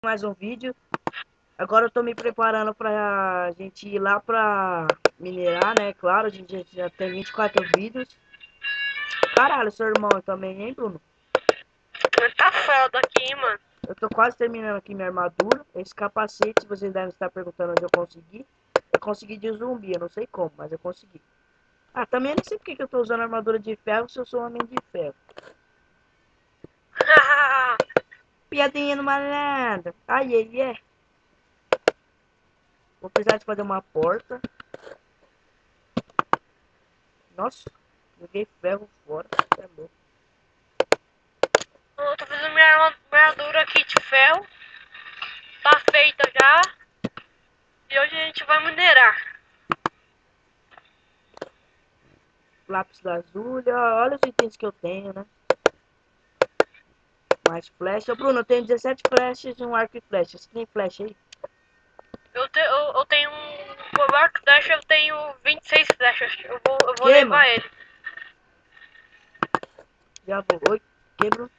Mais um vídeo. Agora eu tô me preparando pra gente ir lá pra minerar, né? Claro, a gente já tem 24 vídeos. Caralho, seu irmão também, hein, Bruno? Tá foda aqui, mano. Eu tô quase terminando aqui minha armadura. Esse capacete, vocês devem estar perguntando onde eu consegui. Eu consegui de zumbi, eu não sei como, mas eu consegui. Ah, também eu não sei porque que eu tô usando armadura de ferro se eu sou homem de ferro. Piadinha no malandro. Ai, ai, é. Vou precisar de fazer uma porta. Nossa, joguei ferro fora. É louco. Eu tô fazendo minha armadura aqui de ferro. Tá feita já. E hoje a gente vai minerar. Lápis lazuli, olha os itens que eu tenho, né? Mais flecha. Bruno, eu tenho 17 flechas e um arco e flecha. Você tem flecha aí? Eu tenho um. O arco dash eu tenho 26 flechas. Eu vou Queima. levar ele. Já vou. Oi, que, Bruno?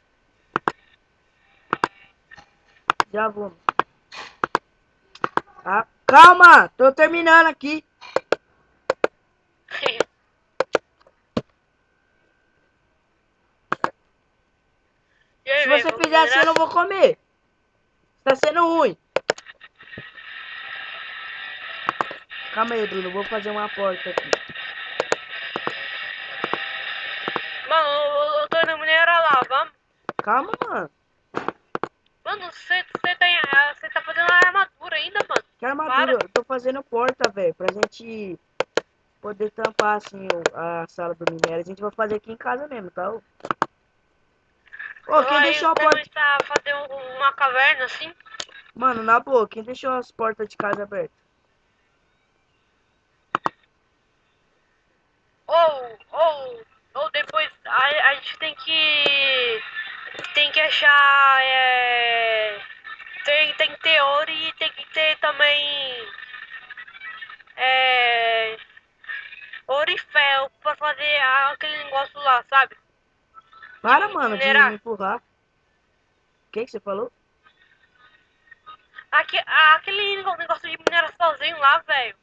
Já vou. Ah, calma! Tô terminando aqui. E Se aí, velho, você vamos fizer assim, eu minerar? não vou comer. Tá sendo ruim. Calma aí, Bruno. Eu vou fazer uma porta aqui. Mano, eu tô indo minerar lá, vamos? Calma, mano. Mano, você tá fazendo a armadura ainda, mano? Que armadura? Para. Eu tô fazendo porta, velho. Pra gente poder tampar, assim, a sala do minério. A gente vai fazer aqui em casa mesmo, tá? Ô, quem Aí deixou a você não porta... está fazendo uma caverna assim? Mano, na boa, quem deixou as portas de casa abertas? Ou depois a gente tem que achar tem que ter ouro e tem que ter também é, ouro e ferro pra fazer aquele negócio lá, sabe? Para, De mano, de me minerar. empurrar. O que você falou? Aquele negócio de mineraçãozinho lá, velho.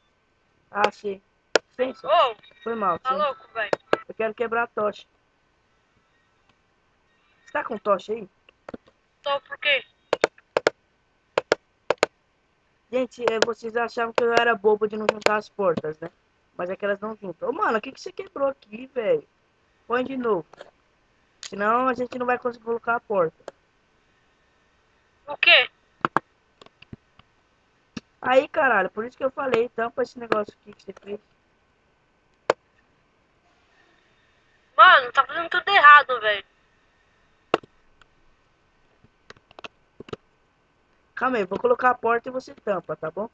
Ah, sim. Licença. Ô, Foi mal, tá sim. louco, velho? Eu quero quebrar a tocha. Você tá com tocha aí? Só porque. Gente, vocês achavam que eu era bobo de não juntar as portas, né? Mas é que elas não juntam. Ô, mano, o que você quebrou aqui, velho? Põe de novo. Senão a gente não vai conseguir colocar a porta. O quê? Aí, caralho, por isso que eu falei, tampa esse negócio aqui que você fez. Mano, tá fazendo tudo errado, velho. Calma aí, vou colocar a porta e você tampa, tá bom?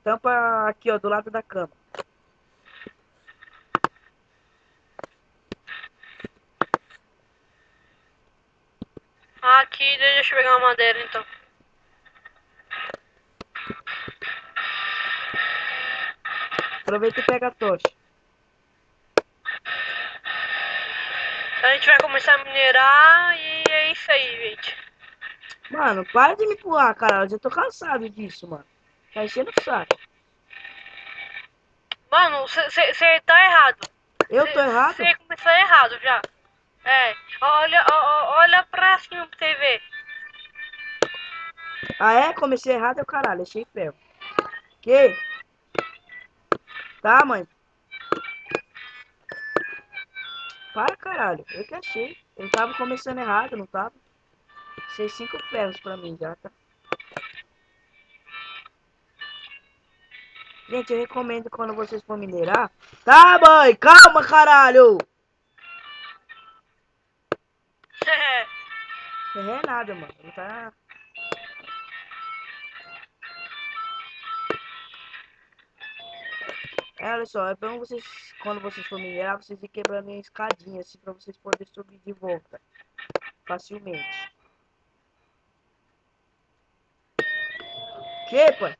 Tampa aqui, ó, do lado da cama. Aqui, deixa eu pegar uma madeira então. Aproveita e pega a tocha. A gente vai começar a minerar e é isso aí, gente. Mano, para de me empurrar, caralho. Eu já tô cansado disso, mano. Tá enchendo o saco. Mano, você tá errado. Eu tô errado? Você começou errado já. É, olha pra cima pra você ver. Ah, é? Comecei errado, é o caralho. Achei ferro. Que? Tá, mãe? Para, caralho. Eu que achei. Eu tava começando errado, não tava? Achei 5 ferros pra mim já, tá? Gente, eu recomendo quando vocês for minerar. Tá, mãe? Calma, caralho! É nada, mano. Não tá... É, olha só, é bom vocês, quando vocês for minerar, vocês ir quebrando em escadinha, assim, pra vocês poderem subir de volta. Facilmente. Que, pai?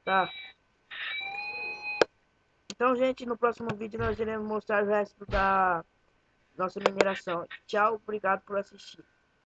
Tá. Então, gente, no próximo vídeo nós iremos mostrar o resto da nossa mineração. Tchau, obrigado por assistir.